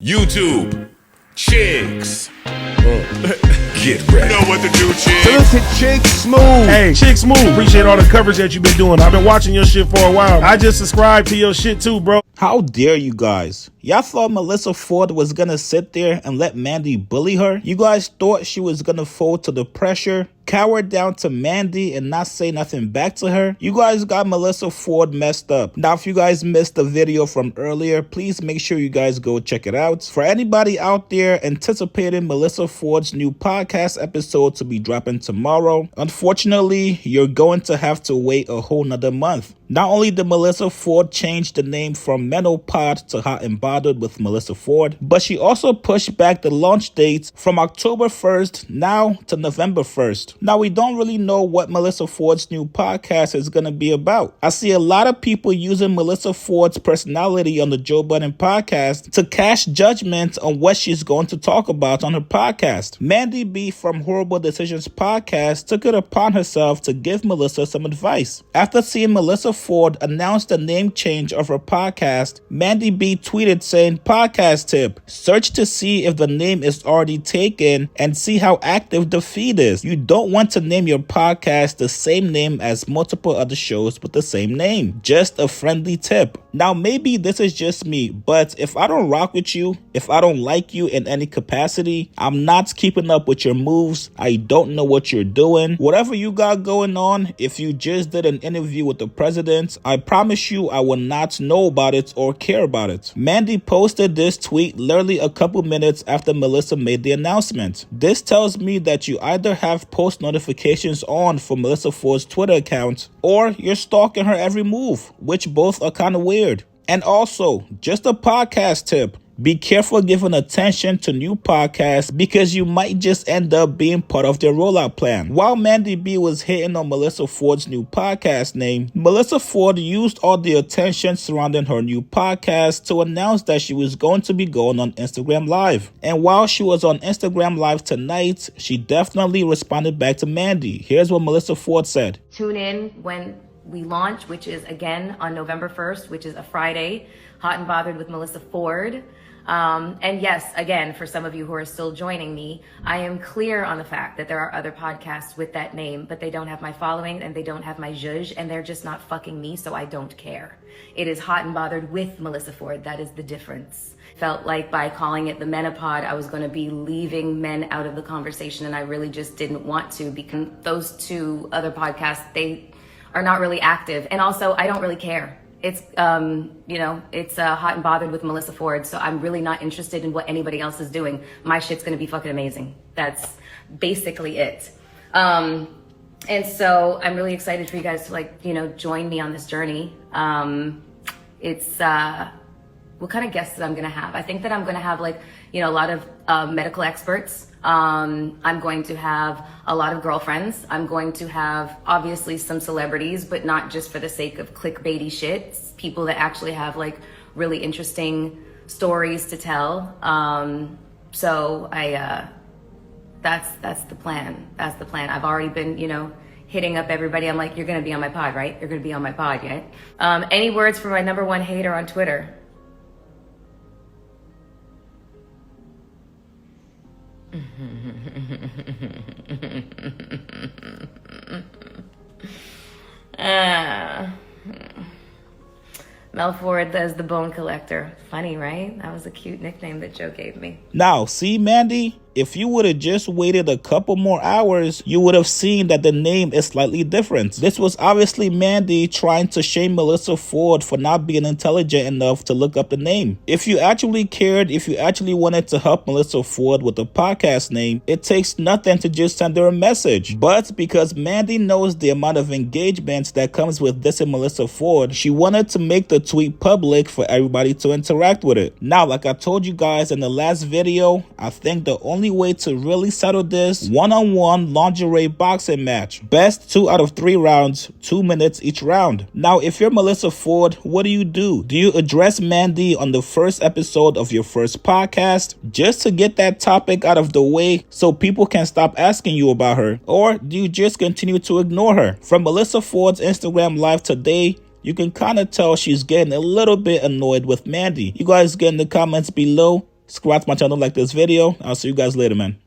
YouTube, chicks. Get ready. You know what to do, chicks. Listen, Chick Smooth. Hey, Chick Smooth. Appreciate all the coverage that you've been doing. I've been watching your shit for a while. I just subscribed to your shit too, bro. How dare you guys? Y'all thought Melyssa Ford was gonna sit there and let Mandy bully her? You guys thought she was gonna fold to the pressure, cower down to Mandy and not say nothing back to her? You guys got Melyssa Ford messed up. Now, if you guys missed the video from earlier, please make sure you guys go check it out. For anybody out there anticipating Melyssa Ford's new podcast episode to be dropping tomorrow, unfortunately, you're going to have to wait a whole nother month. Not only did Melyssa Ford change the name from Menopod to Hot and Bothered with Melyssa Ford, but she also pushed back the launch dates from October 1st now to November 1st. Now, we don't really know what Melyssa Ford's new podcast is going to be about. I see a lot of people using Melyssa Ford's personality on the Joe Budden podcast to cast judgment on what she's going to talk about on her podcast. Mandy B from Horrible Decisions podcast took it upon herself to give Melyssa some advice. After seeing Melyssa Ford announce the name change of her podcast, Mandy B tweeted saying, "Podcast tip, search to see if the name is already taken and see how active the feed is. You don't want to name your podcast the same name as multiple other shows with the same name. Just a friendly tip." Now, maybe this is just me, but if I don't rock with you, if I don't like you in any capacity, I'm not keeping up with your moves, I don't know what you're doing, whatever you got going on, if you just did an interview with the president, I promise you I will not know about it or care about it. Mandy posted this tweet literally a couple minutes after Melyssa made the announcement. This tells me that you either have post notifications on for Melyssa Ford's Twitter account, or you're stalking her every move, which both are kind of weird. And also, just a podcast tip. Be careful giving attention to new podcasts because you might just end up being part of their rollout plan. While Mandy B was hitting on Melyssa Ford's new podcast name, Melyssa Ford used all the attention surrounding her new podcast to announce that she was going to be going on Instagram Live. And while she was on Instagram Live tonight, she definitely responded back to Mandy. Here's what Melyssa Ford said. Tune in when we launch, which is again on November 1st, which is a Friday, Hot and Bothered with Melyssa Ford. And yes, again, for some of you who are still joining me, I am clear on the fact that there are other podcasts with that name, but they don't have my following and they don't have my zhuzh, and they're just not fucking me, so I don't care. It is Hot and Bothered with Melyssa Ford. That is the difference. Felt like by calling it the Menopod, I was going to be leaving men out of the conversation, and I really just didn't want to, because those two other podcasts, they are not really active. And also, I don't really care. It's, it's Hot and Bothered with Melyssa Ford, so I'm really not interested in what anybody else is doing. My shit's gonna be fucking amazing. That's basically it. And so I'm really excited for you guys to join me on this journey. It's what kind of guests that I'm gonna have. I think that I'm gonna have a lot of medical experts. I'm going to have a lot of girlfriends. I'm going to have obviously some celebrities, but not just for the sake of clickbaity shit. It's people that actually have really interesting stories to tell. So that's the plan. That's the plan. I've already been, hitting up everybody. I'm like, you're going to be on my pod, right? You're going to be on my pod, right? Any words for my number one hater on Twitter? Mel Ford as the Bone Collector. Funny, right? That was a cute nickname that Joe gave me. Now, see, Mandy? If you would have just waited a couple more hours, you would have seen that the name is slightly different. This was obviously Mandy trying to shame Melyssa Ford for not being intelligent enough to look up the name. If you actually cared, if you actually wanted to help Melyssa Ford with the podcast name, it takes nothing to just send her a message. But because Mandy knows the amount of engagement that comes with dissing Melyssa Ford, she wanted to make the tweet public for everybody to interact with it. Now, like I told you guys in the last video, I think the only way to really settle this, one-on-one lingerie boxing match. Best 2 out of 3 rounds, 2 minutes each round. Now, if you're Melyssa Ford, what do? Do you address Mandy on the first episode of your first podcast just to get that topic out of the way so people can stop asking you about her? Or do you just continue to ignore her? From Melyssa Ford's Instagram Live today, you can kind of tell she's getting a little bit annoyed with Mandy. You guys get in the comments below. Subscribe to my channel, like this video. I'll see you guys later, man.